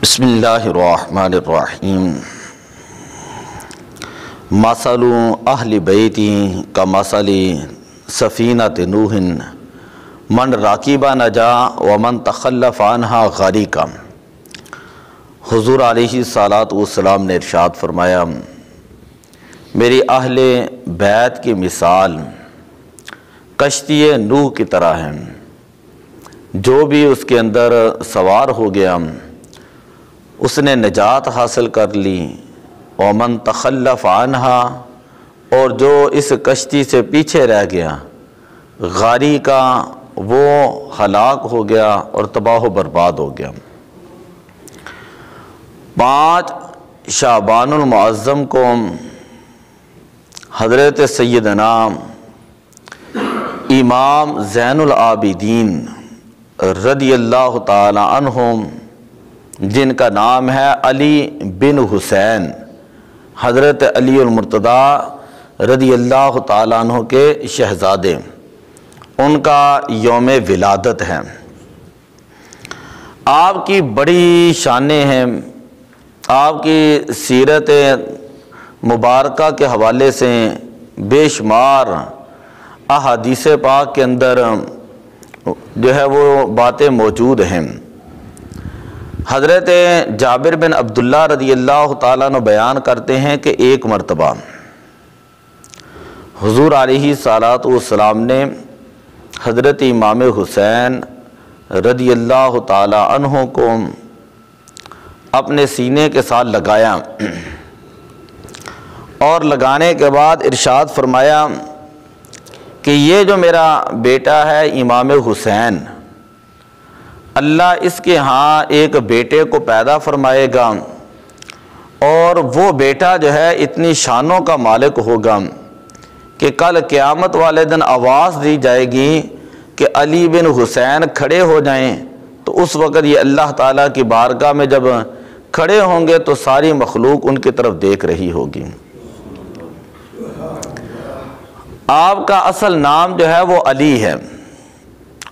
بسم اللہ الرحمن الرحیم مثل اہل بیتی کمثل سفینۃ نوح من راکب نجا ومن تخلف عنہا غرق۔ حضور علیہ الصلاۃ والسلام نے ارشاد فرمایا، میری اہل بیت کی مثال کشتی نوح کی طرح ہے، جو بھی اس کے اندر سوار ہو گیا اس نے نجات حاصل کر لی، ومن تخلف عنہا، اور جو اس کشتی سے پیچھے رہ گیا غارق کا، وہ ہلاک ہو گیا اور تباہ و برباد ہو گیا۔ 5 شعبان المعظم کو حضرت سیدنا امام زین العابدین رضی اللہ تعالی عنہم، جن کا نام ہے علی بن حسین، حضرت علی المرتضیٰ رضی اللہ تعالیٰ عنہ کے شہزادے، ان کا یوم ولادت ہے۔ آپ کی بڑی شانیں ہیں، آپ کی سیرت مبارکہ کے حوالے سے بے شمار احادیث پاک کے اندر جو ہے وہ باتیں موجود ہیں۔ حضرت جابر بن عبداللہ رضی اللہ تعالیٰ عنہ بیان کرتے ہیں کہ ایک مرتبہ حضور علیہ الصلاۃ والسلام نے حضرت امام حسین رضی اللہ تعالیٰ عنہ کو اپنے سینے کے ساتھ لگایا، اور لگانے کے بعد ارشاد فرمایا کہ یہ جو میرا بیٹا ہے امام حسین، اللہ اس کے ہاں ایک بیٹے کو پیدا فرمائے گا، اور وہ بیٹا جو ہے اتنی شانوں کا مالک ہوگا کہ کل قیامت والے دن آواز دی جائے گی کہ علی بن حسین کھڑے ہو جائیں، تو اس وقت یہ اللہ تعالیٰ کی بارگاہ میں جب کھڑے ہوں گے تو ساری مخلوق ان کی طرف دیکھ رہی ہوگی۔ آپ کا اصل نام جو ہے وہ علی ہے،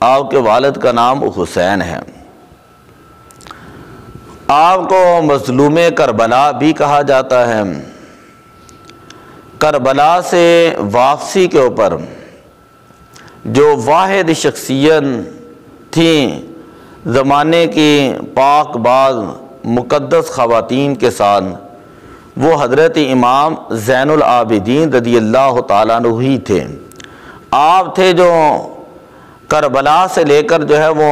آپ کے والد کا نام حسین ہے۔ آپ کو مظلوم کربلا بھی کہا جاتا ہے۔ کربلا سے واپسی کے اوپر جو واحد شخصیت تھیں زمانے کی پاک باز مقدس خواتین کے ساتھ، وہ حضرت امام زین العابدین رضی اللہ تعالیٰ عنہ ہی تھے۔ آپ تھے جو کربلا سے لے کر جو ہے وہ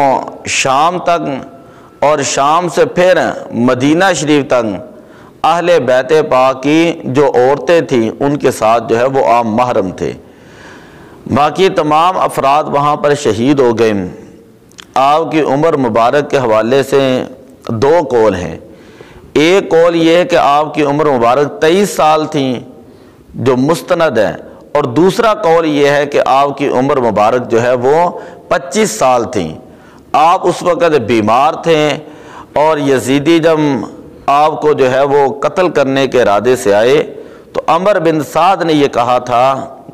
شام تک، اور شام سے پھر مدینہ شریف تک اہل بیت پاک کی جو عورتیں تھیں ان کے ساتھ جو ہے وہ آپ محرم تھے۔ باقی تمام افراد وہاں پر شہید ہو گئے۔ آپ کی عمر مبارک کے حوالے سے 2 قول ہیں۔ ایک قول یہ ہے کہ آپ کی عمر مبارک 23 سال تھیں جو مستند ہے، اور دوسرا قول یہ ہے کہ آپ کی عمر مبارک جو ہے وہ 25 سال تھیں۔ آپ اس وقت بیمار تھے، اور یزیدی جب آپ کو جو ہے وہ قتل کرنے کے ارادے سے آئے تو عمر بن سعد نے یہ کہا تھا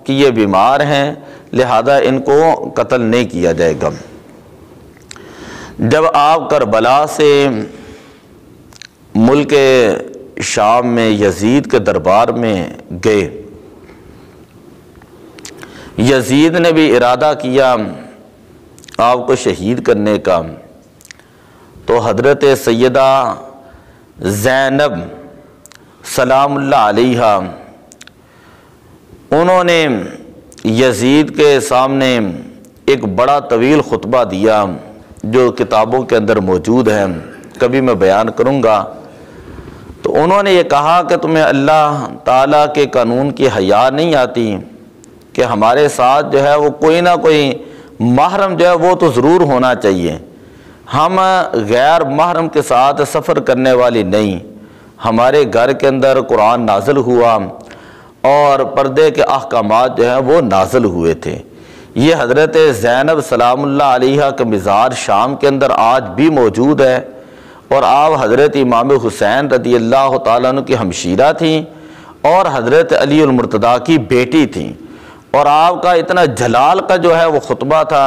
کہ یہ بیمار ہیں، لہذا ان کو قتل نہیں کیا جائے گا۔ جب آپ کربلا سے ملک شام میں یزید کے دربار میں گئے، یزید نے بھی ارادہ کیا آپ کو شہید کرنے کا، تو حضرت سیدہ زینب سلام اللہ علیہا انہوں نے یزید کے سامنے ایک بڑا طویل خطبہ دیا جو کتابوں کے اندر موجود ہے، کبھی میں بیان کروں گا۔ تو انہوں نے یہ کہا کہ تمہیں اللہ تعالیٰ کے قانون کی حیا نہیں آتی کہ ہمارے ساتھ جو ہے وہ کوئی نہ کوئی محرم جو ہے وہ تو ضرور ہونا چاہیے، ہم غیر محرم کے ساتھ سفر کرنے والی نہیں۔ ہمارے گھر کے اندر قرآن نازل ہوا اور پردے کے احکامات جو ہیں وہ نازل ہوئے تھے۔ یہ حضرت زینب سلام اللہ علیہا کا مزار شام کے اندر آج بھی موجود ہے، اور آپ حضرت امام حسین رضی اللہ تعالیٰ عنہ کی ہمشیرہ تھیں اور حضرت علی المرتضیٰ کی بیٹی تھیں، اور آپ کا اتنا جلال کا جو ہے وہ خطبہ تھا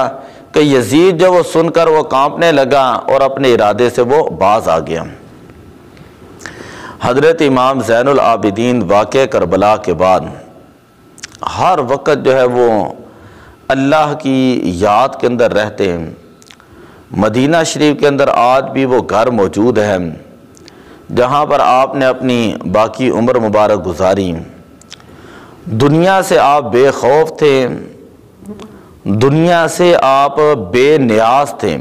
کہ یزید جو وہ سن کر وہ کانپنے لگا اور اپنے ارادے سے وہ باز آ گیا۔ حضرت امام زین العابدین واقع کربلا کے بعد ہر وقت جو ہے وہ اللہ کی یاد کے اندر رہتے ہیں۔ مدینہ شریف کے اندر آج بھی وہ گھر موجود ہے جہاں پر آپ نے اپنی باقی عمر مبارک گزاری۔ دنیا سے آپ بے خوف تھے، دنیا سے آپ بے نیاز تھے،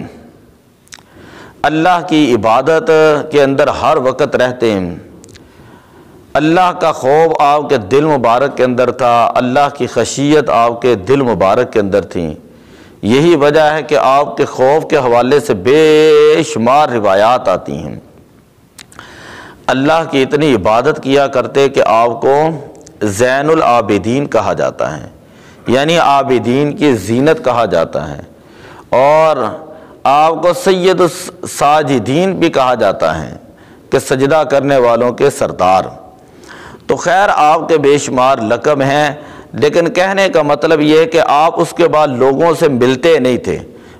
اللہ کی عبادت کے اندر ہر وقت رہتے ہیں۔ اللہ کا خوف آپ کے دل مبارک کے اندر تھا، اللہ کی خشیت آپ کے دل مبارک کے اندر تھی۔ یہی وجہ ہے کہ آپ کے خوف کے حوالے سے بے شمار روایات آتی ہیں۔ اللہ کی اتنی عبادت کیا کرتے کہ آپ کو زین العابدین کہا جاتا ہے، یعنی عابدین کی زینت کہا جاتا ہے، اور آپ کو سید الساجدین بھی کہا جاتا ہے کہ سجدہ کرنے والوں کے سردار۔ تو خیر آپ کے بے شمار لقب ہیں، لیکن کہنے کا مطلب یہ ہے کہ آپ اس کے بعد لوگوں سے ملتے نہیں تھے،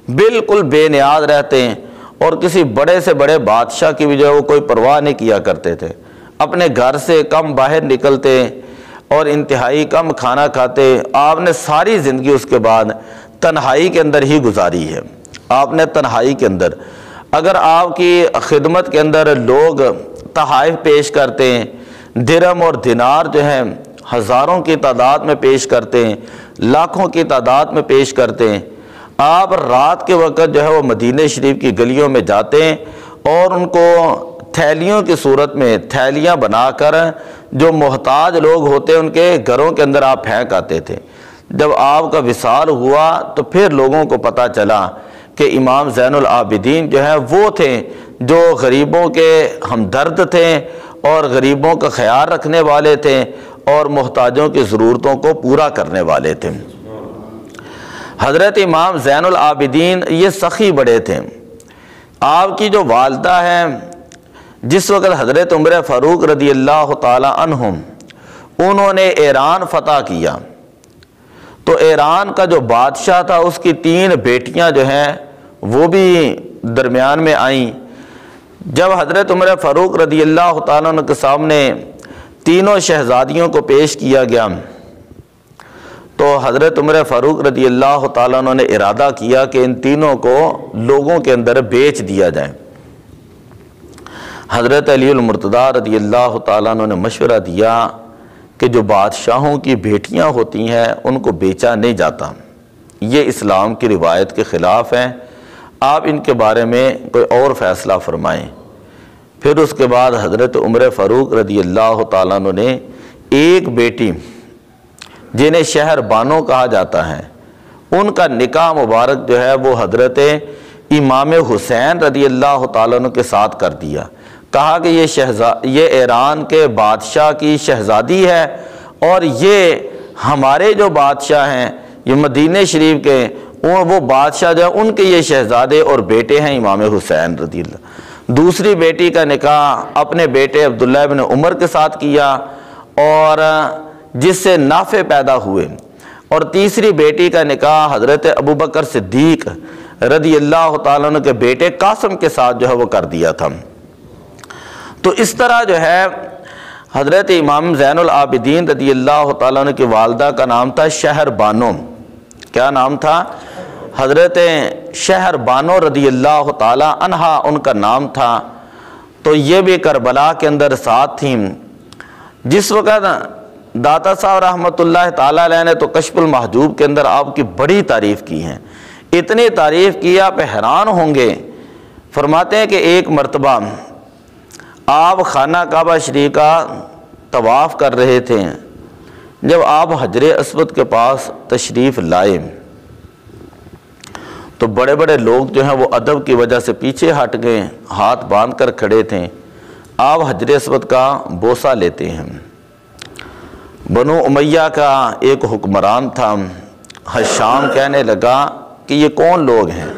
بالکل بے نیاز رہتے ہیں، اور کسی بڑے سے بڑے بادشاہ کی بھی جو ہے وہ کوئی پرواہ نہیں کیا کرتے تھے۔ اپنے گھر سے کم باہر نکلتے اور انتہائی کم کھانا کھاتے۔ آپ نے ساری زندگی اس کے بعد تنہائی کے اندر ہی گزاری ہے۔ آپ نے تنہائی کے اندر، اگر آپ کی خدمت کے اندر لوگ تحائف پیش کرتے ہیں، درہم اور دینار جو ہیں ہزاروں کی تعداد میں پیش کرتے ہیں، لاکھوں کی تعداد میں پیش کرتے ہیں، آپ رات کے وقت جو ہے وہ مدینہ شریف کی گلیوں میں جاتے ہیں اور ان کو تھیلیوں کی صورت میں تھیلیاں بنا کر جو محتاج لوگ ہوتے ہیں ان کے گھروں کے اندر آپ پھینک آتے تھے۔ جب آپ کا وصال ہوا تو پھر لوگوں کو پتہ چلا کہ امام زین العابدین جو ہیں وہ تھے جو غریبوں کے ہمدرد تھے اور غریبوں کا خیال رکھنے والے تھے اور محتاجوں کی ضرورتوں کو پورا کرنے والے تھے۔ حضرت امام زین العابدین یہ سخی بڑے تھے۔ آپ کی جو والدہ ہیں، جس وقت حضرت عمر فاروق رضی اللہ تعالی عنہم انہوں نے ایران فتح کیا تو ایران کا جو بادشاہ تھا اس کی 3 بیٹیاں جو ہیں وہ بھی درمیان میں آئیں۔ جب حضرت عمر فاروق رضی اللہ تعالیٰ عنہ کے سامنے تینوں شہزادیوں کو پیش کیا گیا تو حضرت عمر فاروق رضی اللہ تعالیٰ عنہ نے ارادہ کیا کہ ان تینوں کو لوگوں کے اندر بیچ دیا جائے۔ حضرت علی المرتضیٰ رضی اللہ تعالیٰ عنہ نے مشورہ دیا کہ جو بادشاہوں کی بیٹیاں ہوتی ہیں ان کو بیچا نہیں جاتا، یہ اسلام کی روایت کے خلاف ہیں، آپ ان کے بارے میں کوئی اور فیصلہ فرمائیں۔ پھر اس کے بعد حضرت عمر فاروق رضی اللہ تعالیٰ عنہ نے ایک بیٹی جنہیں شہر بانو کہا جاتا ہے، ان کا نکاح مبارک جو ہے وہ حضرت امام حسین رضی اللہ تعالیٰ عنہ کے ساتھ کر دیا۔ کہا کہ یہ ایران کے بادشاہ کی شہزادی ہے اور یہ ہمارے جو بادشاہ ہیں یہ مدینہ شریف کے وہ بادشاہ جو ہیں ان کے یہ شہزادے اور بیٹے ہیں امام حسین رضی اللہ۔ دوسری بیٹی کا نکاح اپنے بیٹے عبداللہ ابن عمر کے ساتھ کیا اور جس سے نافع پیدا ہوئے، اور تیسری بیٹی کا نکاح حضرت ابوبکر صدیق رضی اللہ تعالیٰ عنہ کے بیٹے قاسم کے ساتھ جو ہے وہ کر دیا تھا۔ تو اس طرح جو ہے حضرت امام زین العابدین رضی اللہ تعالیٰ عنہ کی والدہ کا نام تھا شہر بانو۔ کیا نام تھا؟ حضرت شہر بانو رضی اللہ تعالیٰ عنہا ان کا نام تھا۔ تو یہ بھی کربلا کے اندر ساتھ تھیں۔ جس وقت داتا صاحب رحمۃ اللہ تعالیٰ علیہ نے تو کشف المحجوب کے اندر آپ کی بڑی تعریف کی ہے، اتنی تعریف کی آپ حیران ہوں گے۔ فرماتے ہیں کہ ایک مرتبہ آپ خانہ کعبہ شریف کا طواف کر رہے تھے، جب آپ حجر اسود کے پاس تشریف لائے تو بڑے بڑے لوگ جو ہیں وہ ادب کی وجہ سے پیچھے ہٹ گئے، ہاتھ باندھ کر کھڑے تھے۔ آپ حجر اسود کا بوسہ لیتے ہیں۔ بنو امیہ کا ایک حکمران تھا، حشام، کہنے لگا کہ یہ کون لوگ ہیں؟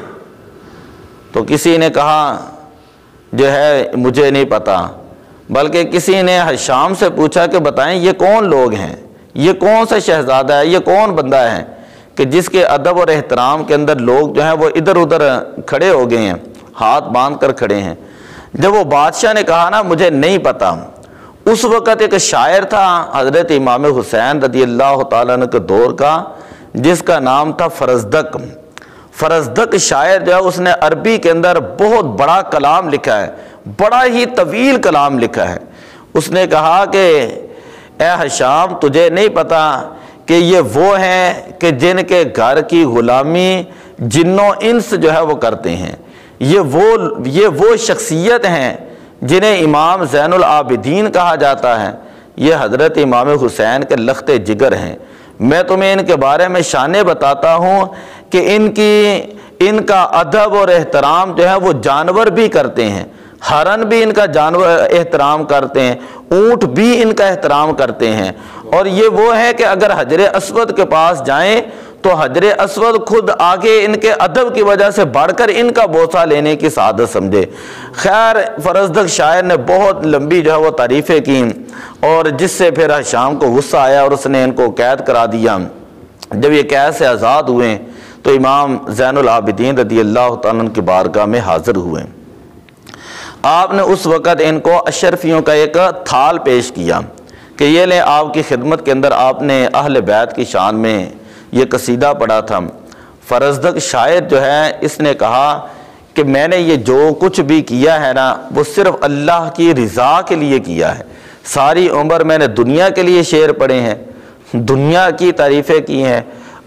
تو کسی نے کہا جو ہے مجھے نہیں پتا، بلکہ کسی نے حشام سے پوچھا کہ بتائیں یہ کون لوگ ہیں، یہ کون سا شہزادہ ہے، یہ کون بندہ ہے کہ جس کے ادب اور احترام کے اندر لوگ جو ہیں وہ ادھر ادھر کھڑے ہو گئے ہیں، ہاتھ باندھ کر کھڑے ہیں۔ جب وہ بادشاہ نے کہا نا مجھے نہیں پتا، اس وقت ایک شاعر تھا حضرت امام حسین رضی اللہ تعالیٰ عنہ کے دور کا، جس کا نام تھا فرزدق۔ فرزدق شاعر جو ہے اس نے عربی کے اندر بہت بڑا کلام لکھا ہے، بڑا ہی طویل کلام لکھا ہے۔ اس نے کہا کہ اے ہشام، تجھے نہیں پتا کہ یہ وہ ہیں کہ جن کے گھر کی غلامی جن و انس جو ہے وہ کرتے ہیں، یہ وہ شخصیت ہیں جنہیں امام زین العابدین کہا جاتا ہے، یہ حضرت امام حسین کے لخت جگر ہیں۔ میں تمہیں ان کے بارے میں شانیں بتاتا ہوں کہ ان کا ادب اور احترام جو ہے وہ جانور بھی کرتے ہیں، ہرن بھی ان کا جانور احترام کرتے ہیں، اونٹ بھی ان کا احترام کرتے ہیں، اور یہ وہ ہے کہ اگر حجر اسود کے پاس جائیں تو حجر اسود خود آگے ان کے ادب کی وجہ سے بڑھ کر ان کا بوسہ لینے کی سعادت سمجھے۔ خیر فرزدق شاعر نے بہت لمبی جو ہے وہ تعریفیں کی، اور جس سے پھر ہشام کو غصہ آیا اور اس نے ان کو قید کرا دیا۔ جب یہ قید سے آزاد ہوئے تو امام زین العابدین رضی اللہ تعالیٰ عنہ کی بارگاہ میں حاضر ہوئے۔ آپ نے اس وقت ان کو اشرفیوں کا ایک تھال پیش کیا کہ یہ لیں، آپ کی خدمت کے اندر آپ نے اہل بیت کی شان میں یہ قصیدہ پڑھا تھا۔ فرزدق شاعر جو ہے اس نے کہا کہ میں نے یہ جو کچھ بھی کیا ہے نا وہ صرف اللہ کی رضا کے لیے کیا ہے، ساری عمر میں نے دنیا کے لیے شعر پڑھے ہیں، دنیا کی تعریفیں کی ہیں،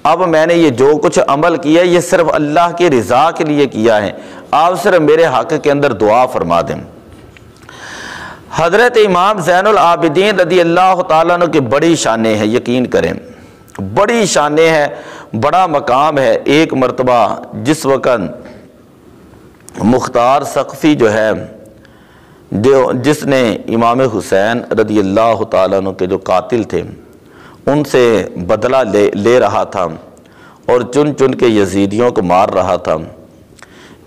اب میں نے یہ جو کچھ عمل کیا یہ صرف اللہ کی رضا کے لیے کیا ہے، آپ صرف میرے حق کے اندر دعا فرما دیں۔ حضرت امام زین العابدین رضی اللہ تعالیٰ عنہ کی بڑی شانیں ہیں، یقین کریں بڑی شانیں ہیں، بڑا مقام ہے۔ ایک مرتبہ جس وقت مختار ثقفی جو ہے جس نے امام حسین رضی اللہ تعالیٰ عنہ کے جو قاتل تھے ان سے بدلہ لے رہا تھا اور چن چن کے یزیدیوں کو مار رہا تھا،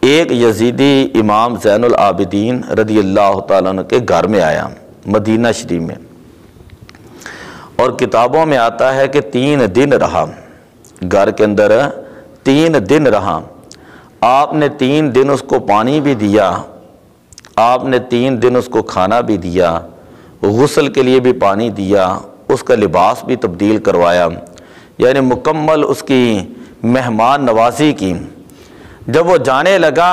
ایک یزیدی امام زین العابدین رضی اللہ تعالیٰ عنہ کے گھر میں آیا مدینہ شریف میں، اور کتابوں میں آتا ہے کہ 3 دن رہا گھر کے اندر، 3 دن رہا۔ آپ نے 3 دن اس کو پانی بھی دیا، آپ نے 3 دن اس کو کھانا بھی دیا، غسل کے لیے بھی پانی دیا، اس کا لباس بھی تبدیل کروایا، یعنی مکمل اس کی مہمان نوازی کی۔ جب وہ جانے لگا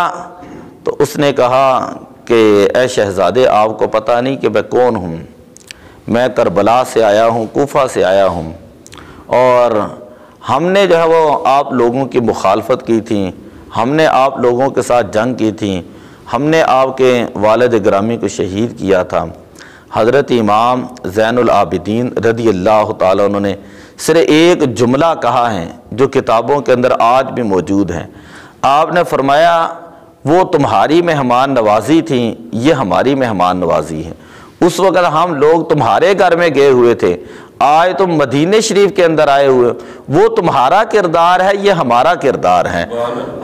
تو اس نے کہا کہ اے شہزادے، آپ کو پتہ نہیں کہ میں کون ہوں؟ میں کربلا سے آیا ہوں، کوفہ سے آیا ہوں، اور ہم نے جو ہے وہ آپ لوگوں کی مخالفت کی تھی، ہم نے آپ لوگوں کے ساتھ جنگ کی تھی، ہم نے آپ کے والد گرامی کو شہید کیا تھا۔ حضرت امام زین العابدین رضی اللہ تعالیٰ عنہ نے صرف ایک جملہ کہا ہے جو کتابوں کے اندر آج بھی موجود ہے۔ آپ نے فرمایا وہ تمہاری مہمان نوازی تھی، یہ ہماری مہمان نوازی ہے۔ اس وقت ہم لوگ تمہارے گھر میں گئے ہوئے تھے، آج تم مدینہ شریف کے اندر آئے ہوئے، وہ تمہارا کردار ہے، یہ ہمارا کردار ہے۔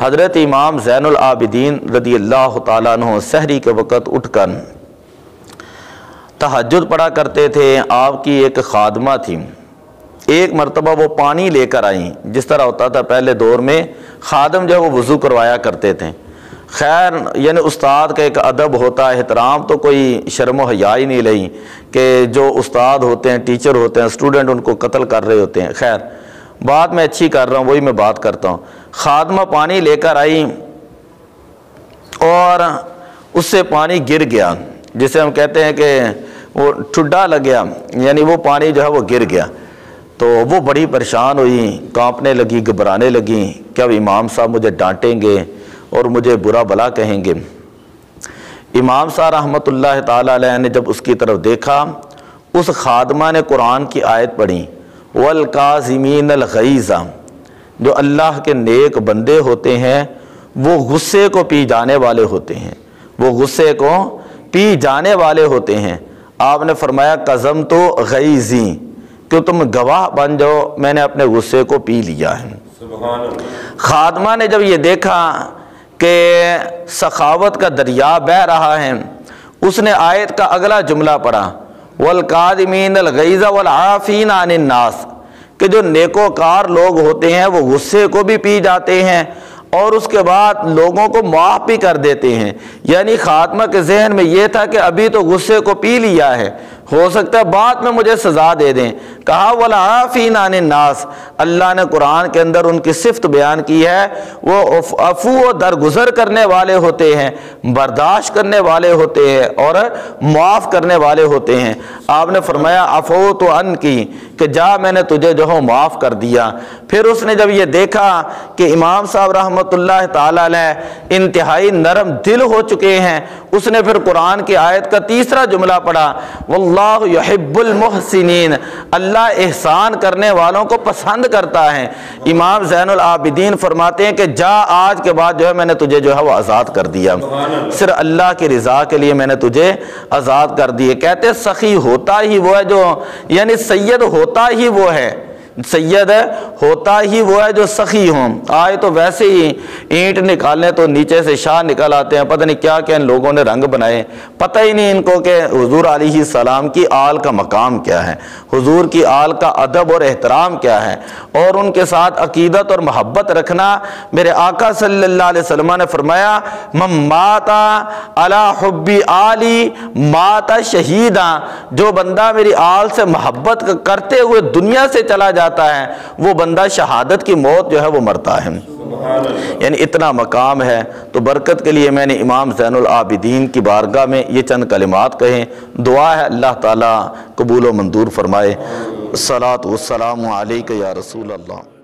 حضرت امام زین العابدین رضی اللہ تعالیٰ عنہ سحری کے وقت اٹھ کر تہجد پڑھا کرتے تھے۔ آپ کی ایک خادمہ تھی، ایک مرتبہ وہ پانی لے کر آئیں، جس طرح ہوتا تھا پہلے دور میں خادم جو ہے وہ وضو کروایا کرتے تھے۔ خیر یعنی استاد کا ایک ادب ہوتا ہے، احترام، تو کوئی شرم و حیا ہی نہیں لئی کہ جو استاد ہوتے ہیں، ٹیچر ہوتے ہیں، اسٹوڈنٹ ان کو قتل کر رہے ہوتے ہیں۔ خیر بات میں اچھی کر رہا ہوں، وہی میں بات کرتا ہوں۔ خادمہ پانی لے کر آئی اور اس سے پانی گر گیا، جسے ہم کہتے ہیں کہ وہ ٹھڈا لگ گیا، یعنی وہ پانی جو ہے وہ گر گیا۔ تو وہ بڑی پریشان ہوئی، کانپنے لگی، گھبرانے لگیں کہ اب امام صاحب مجھے ڈانٹیں گے اور مجھے برا بلا کہیں گے۔ امام صاحب رحمۃ اللہ تعالیٰ علیہ نے جب اس کی طرف دیکھا، اس خادمہ نے قرآن کی آیت پڑھی، وَالْقَاظِمِينَ الْغَيْظَ، جو اللہ کے نیک بندے ہوتے ہیں وہ غصے کو پی جانے والے ہوتے ہیں، وہ غصے کو پی جانے والے ہوتے ہیں۔ آپ نے فرمایا قَظَمْتُ غَيْظِي، کہ تم گواہ بن جاؤ میں نے اپنے غصے کو پی لیا ہے۔ سبحان اللہ۔ خادمہ نے جب یہ دیکھا کہ سخاوت کا دریا بہہ رہا ہے، اس نے آیت کا اگلا جملہ پڑھا، وَالْقَاظِمِينَ الْغَيْظَ وَالْعَافِينَ عَنِ النَّاسِ، کہ جو نیکوکار لوگ ہوتے ہیں وہ غصے کو بھی پی جاتے ہیں اور اس کے بعد لوگوں کو معاف بھی کر دیتے ہیں۔ یعنی خاتمہ کے ذہن میں یہ تھا کہ ابھی تو غصے کو پی لیا ہے، ہو سکتا ہے بعد میں مجھے سزا دے دیں۔ کہا والعافین عن الناس، اللہ نے قرآن کے اندر ان کی صفت بیان کی ہے، وہ عفو و درگزر کرنے والے ہوتے ہیں، برداشت کرنے والے ہوتے ہیں اور معاف کرنے والے ہوتے ہیں۔ آپ نے فرمایا عفوت عنک کہ جا میں نے تجھے جو ہے معاف کر دیا۔ پھر اس نے جب یہ دیکھا کہ امام صاحب رحمۃ اللہ تعالی علیہ انتہائی نرم دل ہو چکے ہیں، اس نے پھر قرآن کی آیت کا تیسرا جملہ پڑھا، واللہ یحب المحسنین، اللہ احسان کرنے والوں کو پسند کرتا ہے۔ امام زین العابدین فرماتے ہیں کہ جا آج کے بعد جو ہے میں نے تجھے جو ہے وہ آزاد کر دیا، صرف اللہ کی رضا کے لیے میں نے تجھے آزاد کر دیے۔ کہتے سخی ہوتا ہی وہ ہے جو، یعنی سید ہوتا ہی وہ ہے، سید ہوتا ہی وہ ہے جو سخی ہوں۔ آئے تو ویسے ہی اینٹ نکالنے تو نیچے سے شاہ نکل آتے ہیں، پتہ نہیں کیا کیا ان لوگوں نے رنگ بنائے، پتہ ہی نہیں ان کو کہ حضور علیہ السلام کی آل کا مقام کیا ہے، حضور کی آل کا ادب اور احترام کیا ہے، اور ان کے ساتھ عقیدت اور محبت رکھنا۔ میرے آقا صلی اللہ علیہ وسلم نے فرمایا من مات علی حب آلی مات شہیدا، جو بندہ میری آل سے محبت کرتے ہوئے دنیا سے چلا جاتا ہے وہ بندہ شہادت کی موت جو ہے وہ مرتا ہے۔ یعنی اتنا مقام ہے۔ تو برکت کے لیے میں نے امام زین العابدین کی بارگاہ میں یہ چند کلمات کہیں، دعا ہے اللہ تعالیٰ قبول و منظور فرمائے۔ الصلاۃ والسلام علیک یا رسول اللہ۔